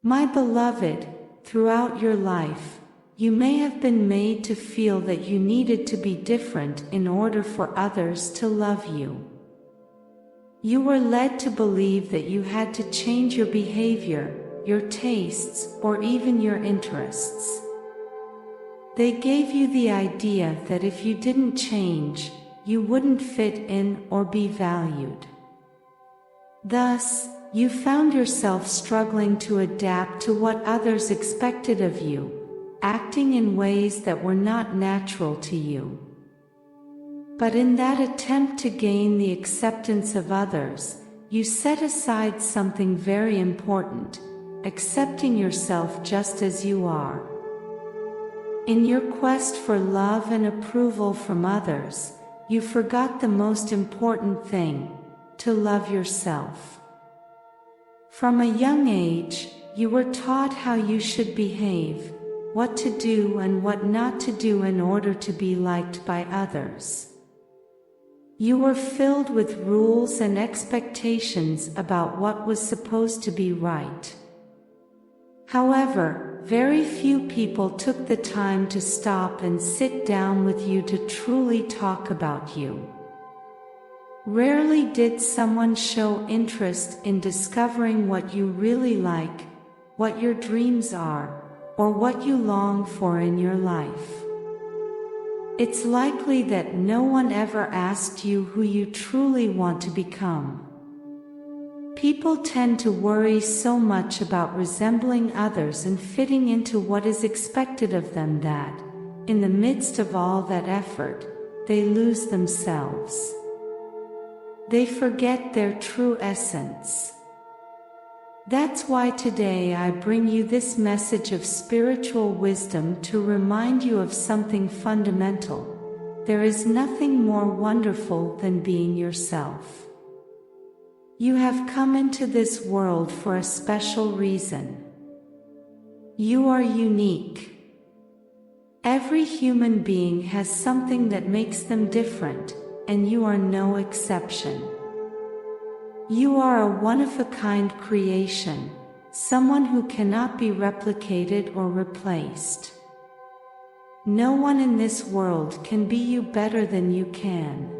My beloved, throughout your life, you may have been made to feel that you needed to be different in order for others to love you. You were led to believe that you had to change your behavior, your tastes, or even your interests. They gave you the idea that if you didn't change, you wouldn't fit in or be valued. Thus, you found yourself struggling to adapt to what others expected of you, acting in ways that were not natural to you. But in that attempt to gain the acceptance of others, you set aside something very important: accepting yourself just as you are. In your quest for love and approval from others, you forgot the most important thing: to love yourself. From a young age, you were taught how you should behave, what to do and what not to do in order to be liked by others. You were filled with rules and expectations about what was supposed to be right. However, very few people took the time to stop and sit down with you to truly talk about you. Rarely did someone show interest in discovering what you really like, what your dreams are, or what you long for in your life. It's likely that no one ever asked you who you truly want to become. People tend to worry so much about resembling others and fitting into what is expected of them that, in the midst of all that effort, they lose themselves. They forget their true essence. That's why today I bring you this message of spiritual wisdom to remind you of something fundamental. There is nothing more wonderful than being yourself. You have come into this world for a special reason. You are unique. Every human being has something that makes them different, and you are no exception. You are a one-of-a-kind creation, someone who cannot be replicated or replaced. No one in this world can be you better than you can.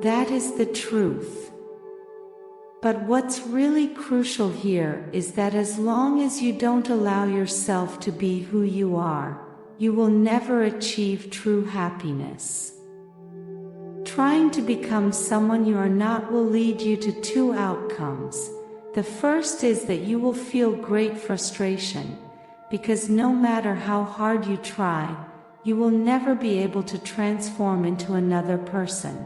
That is the truth. But what's really crucial here is that as long as you don't allow yourself to be who you are, you will never achieve true happiness. Trying to become someone you are not will lead you to two outcomes. The first is that you will feel great frustration, because no matter how hard you try, you will never be able to transform into another person.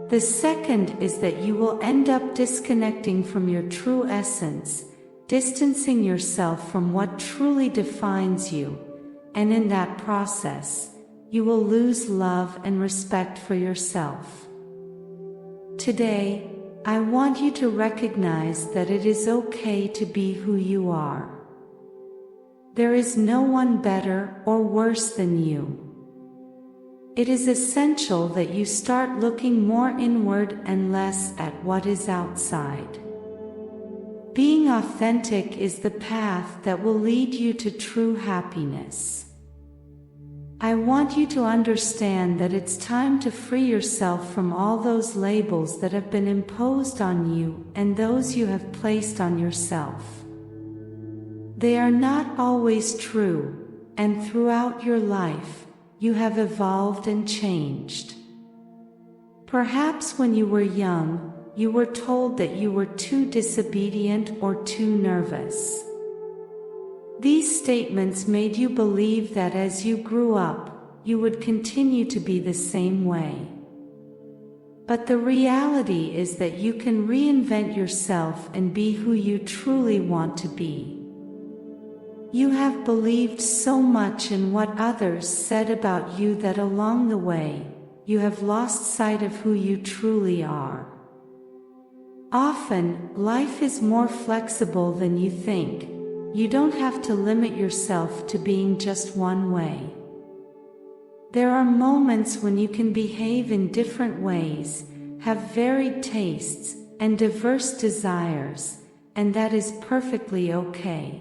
The second is that you will end up disconnecting from your true essence, distancing yourself from what truly defines you, and in that process, you will lose love and respect for yourself. Today, I want you to recognize that it is okay to be who you are. There is no one better or worse than you. It is essential that you start looking more inward and less at what is outside. Being authentic is the path that will lead you to true happiness. I want you to understand that it's time to free yourself from all those labels that have been imposed on you and those you have placed on yourself. They are not always true, and throughout your life, you have evolved and changed. Perhaps when you were young, you were told that you were too disobedient or too nervous. These statements made you believe that as you grew up, you would continue to be the same way. But the reality is that you can reinvent yourself and be who you truly want to be. You have believed so much in what others said about you that along the way, you have lost sight of who you truly are. Often, life is more flexible than you think. You don't have to limit yourself to being just one way. There are moments when you can behave in different ways, have varied tastes, and diverse desires, and that is perfectly okay.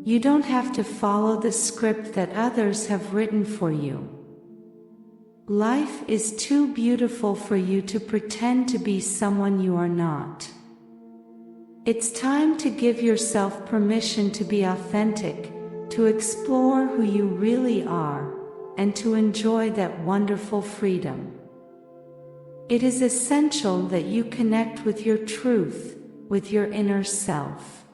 You don't have to follow the script that others have written for you. Life is too beautiful for you to pretend to be someone you are not. It's time to give yourself permission to be authentic, to explore who you really are, and to enjoy that wonderful freedom. It is essential that you connect with your truth, with your inner self.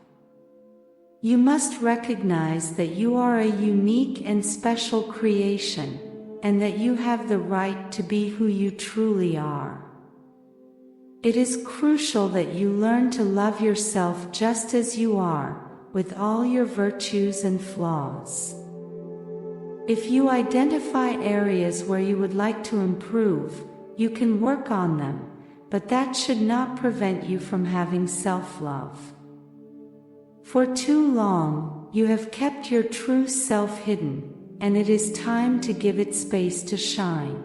You must recognize that you are a unique and special creation, and that you have the right to be who you truly are. It is crucial that you learn to love yourself just as you are, with all your virtues and flaws. If you identify areas where you would like to improve, you can work on them, but that should not prevent you from having self-love. For too long, you have kept your true self hidden, and it is time to give it space to shine.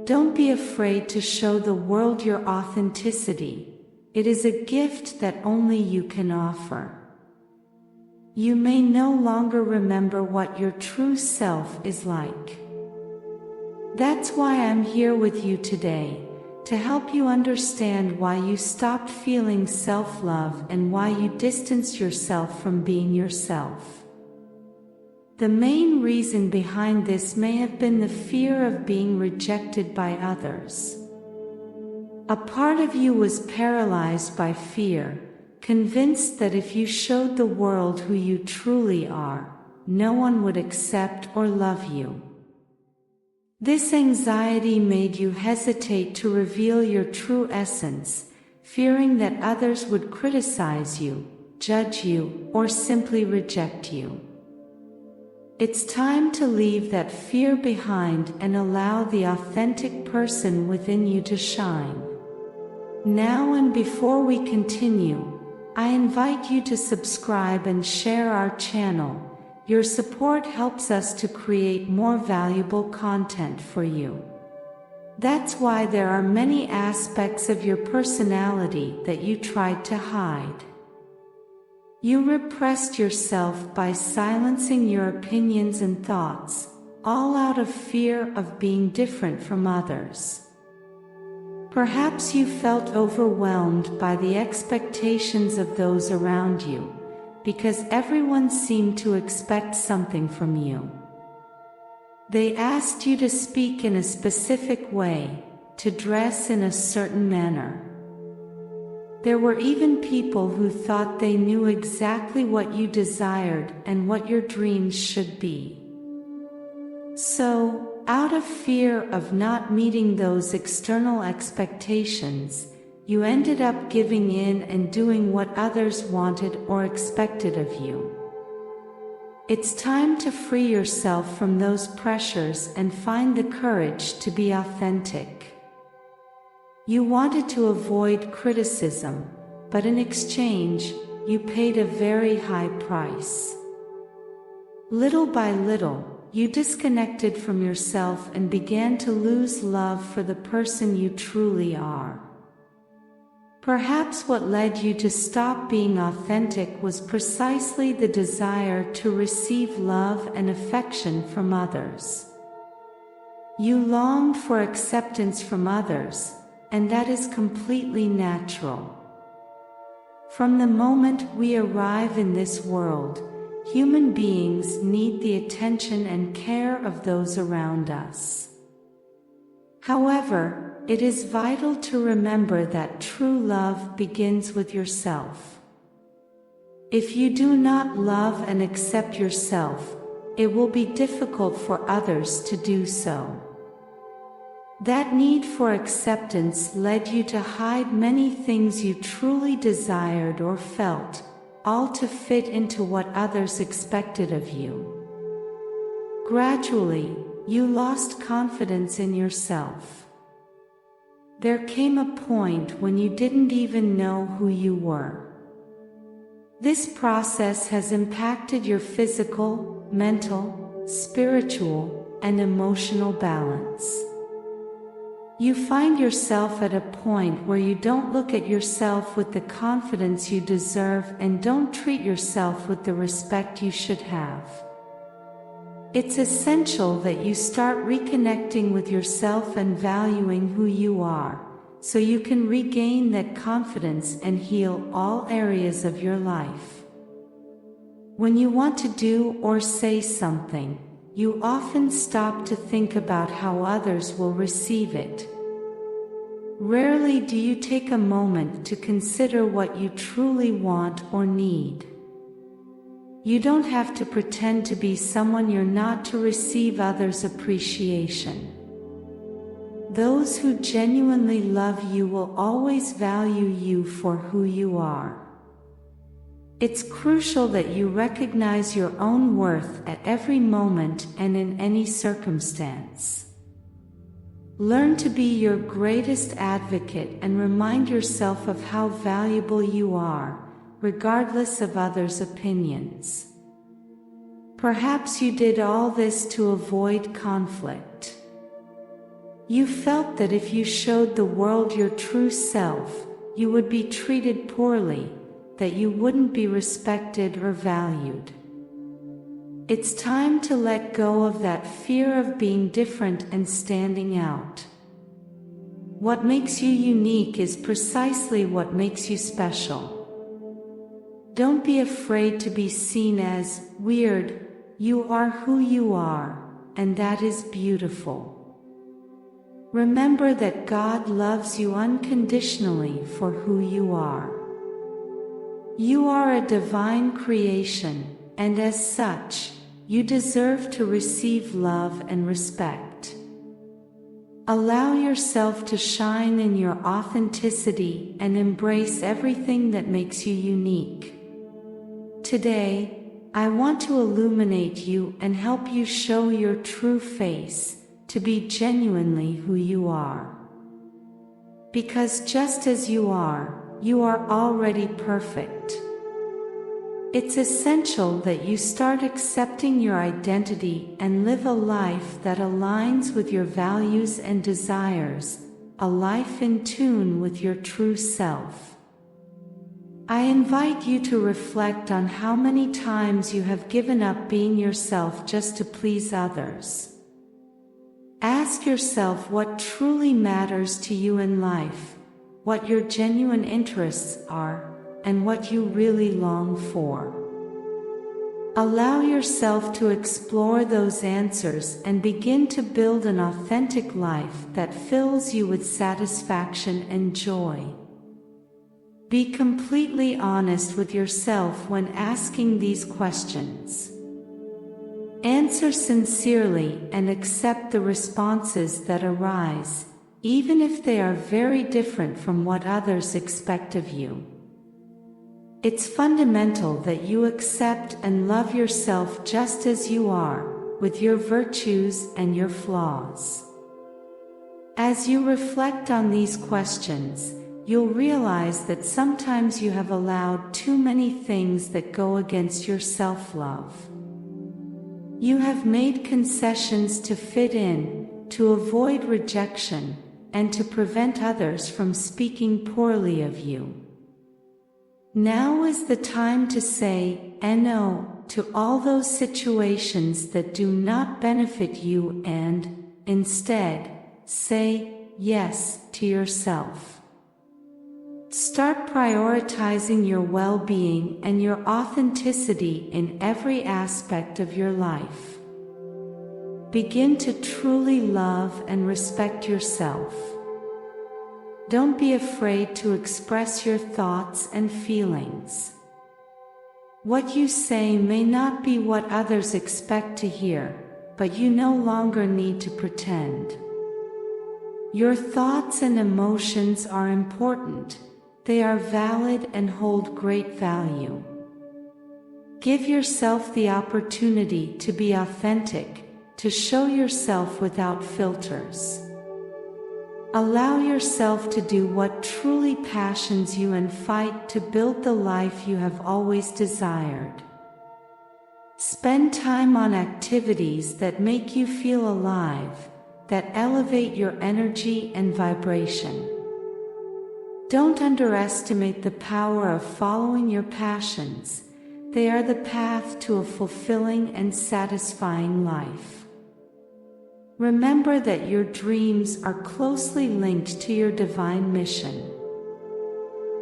Don't be afraid to show the world your authenticity. It is a gift that only you can offer. You may no longer remember what your true self is like. That's why I'm here with you today, to help you understand why you stopped feeling self-love and why you distanced yourself from being yourself. The main reason behind this may have been the fear of being rejected by others. A part of you was paralyzed by fear, convinced that if you showed the world who you truly are, no one would accept or love you. This anxiety made you hesitate to reveal your true essence, fearing that others would criticize you, judge you, or simply reject you. It's time to leave that fear behind and allow the authentic person within you to shine. Now and before we continue, I invite you to subscribe and share our channel. Your support helps us to create more valuable content for you. That's why there are many aspects of your personality that you tried to hide. You repressed yourself by silencing your opinions and thoughts, all out of fear of being different from others. Perhaps you felt overwhelmed by the expectations of those around you, because everyone seemed to expect something from you. They asked you to speak in a specific way, to dress in a certain manner. There were even people who thought they knew exactly what you desired and what your dreams should be. So, out of fear of not meeting those external expectations, you ended up giving in and doing what others wanted or expected of you. It's time to free yourself from those pressures and find the courage to be authentic. You wanted to avoid criticism, but in exchange, you paid a very high price. Little by little, you disconnected from yourself and began to lose love for the person you truly are. Perhaps what led you to stop being authentic was precisely the desire to receive love and affection from others. You longed for acceptance from others, and that is completely natural. From the moment we arrive in this world, human beings need the attention and care of those around us. However, it is vital to remember that true love begins with yourself. If you do not love and accept yourself, it will be difficult for others to do so. That need for acceptance led you to hide many things you truly desired or felt, all to fit into what others expected of you. Gradually, you lost confidence in yourself. There came a point when you didn't even know who you were. This process has impacted your physical, mental, spiritual, and emotional balance. You find yourself at a point where you don't look at yourself with the confidence you deserve and don't treat yourself with the respect you should have. It's essential that you start reconnecting with yourself and valuing who you are, so you can regain that confidence and heal all areas of your life. When you want to do or say something, you often stop to think about how others will receive it. Rarely do you take a moment to consider what you truly want or need. You don't have to pretend to be someone you're not to receive others' appreciation. Those who genuinely love you will always value you for who you are. It's crucial that you recognize your own worth at every moment and in any circumstance. Learn to be your greatest advocate and remind yourself of how valuable you are, regardless of others' opinions. Perhaps you did all this to avoid conflict. You felt that if you showed the world your true self, you would be treated poorly, that you wouldn't be respected or valued. It's time to let go of that fear of being different and standing out. What makes you unique is precisely what makes you special. Don't be afraid to be seen as weird. You are who you are, and that is beautiful. Remember that God loves you unconditionally for who you are. You are a divine creation, and as such, you deserve to receive love and respect. Allow yourself to shine in your authenticity and embrace everything that makes you unique. Today, I want to illuminate you and help you show your true face, to be genuinely who you are. Because just as you are already perfect. It's essential that you start accepting your identity and live a life that aligns with your values and desires, a life in tune with your true self. I invite you to reflect on how many times you have given up being yourself just to please others. Ask yourself what truly matters to you in life, what your genuine interests are, and what you really long for. Allow yourself to explore those answers and begin to build an authentic life that fills you with satisfaction and joy. Be completely honest with yourself when asking these questions. Answer sincerely and accept the responses that arise, even if they are very different from what others expect of you. It's fundamental that you accept and love yourself just as you are, with your virtues and your flaws. As you reflect on these questions, you'll realize that sometimes you have allowed too many things that go against your self-love. You have made concessions to fit in, to avoid rejection, and to prevent others from speaking poorly of you. Now is the time to say no to all those situations that do not benefit you and, instead, say yes to yourself. Start prioritizing your well-being and your authenticity in every aspect of your life. Begin to truly love and respect yourself. Don't be afraid to express your thoughts and feelings. What you say may not be what others expect to hear, but you no longer need to pretend. Your thoughts and emotions are important. They are valid and hold great value. Give yourself the opportunity to be authentic, to show yourself without filters. Allow yourself to do what truly passions you and fight to build the life you have always desired. Spend time on activities that make you feel alive, that elevate your energy and vibration. Don't underestimate the power of following your passions. They are the path to a fulfilling and satisfying life. Remember that your dreams are closely linked to your divine mission.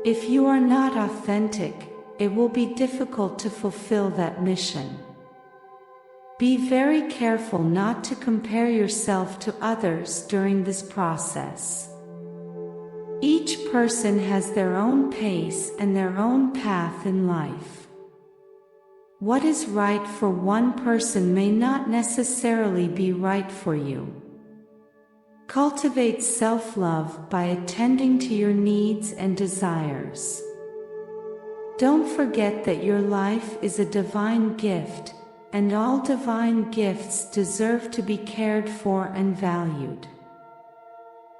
If you are not authentic, it will be difficult to fulfill that mission. Be very careful not to compare yourself to others during this process. Each person has their own pace and their own path in life. What is right for one person may not necessarily be right for you. Cultivate self-love by attending to your needs and desires. Don't forget that your life is a divine gift, and all divine gifts deserve to be cared for and valued.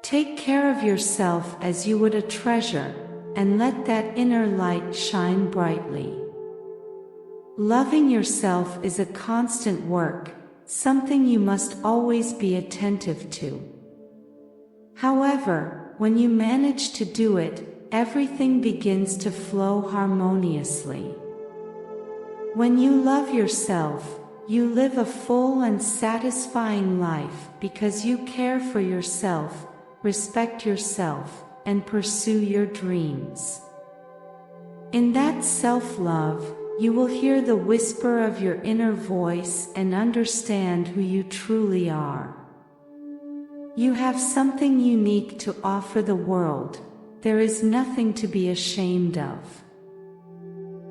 Take care of yourself as you would a treasure, and let that inner light shine brightly. Loving yourself is a constant work, something you must always be attentive to. However, when you manage to do it, everything begins to flow harmoniously. When you love yourself, you live a full and satisfying life because you care for yourself, respect yourself, and pursue your dreams. In that self-love, you will hear the whisper of your inner voice and understand who you truly are. You have something unique to offer the world. There is nothing to be ashamed of.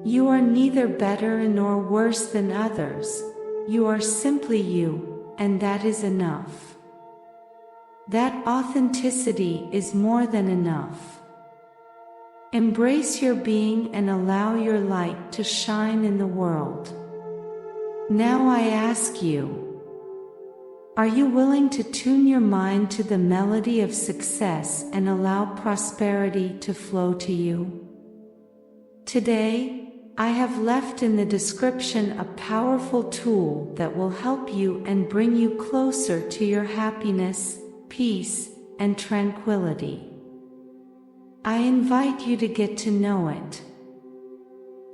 You are neither better nor worse than others. You are simply you, and that is enough. That authenticity is more than enough. Embrace your being and allow your light to shine in the world. Now I ask you, are you willing to tune your mind to the melody of success and allow prosperity to flow to you? Today, I have left in the description a powerful tool that will help you and bring you closer to your happiness, peace, and tranquility. I invite you to get to know it.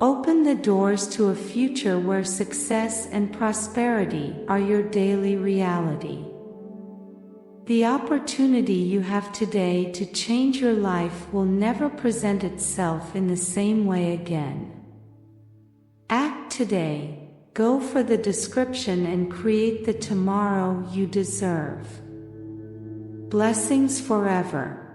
Open the doors to a future where success and prosperity are your daily reality. The opportunity you have today to change your life will never present itself in the same way again. Act today, go for the description and create the tomorrow you deserve. Blessings forever.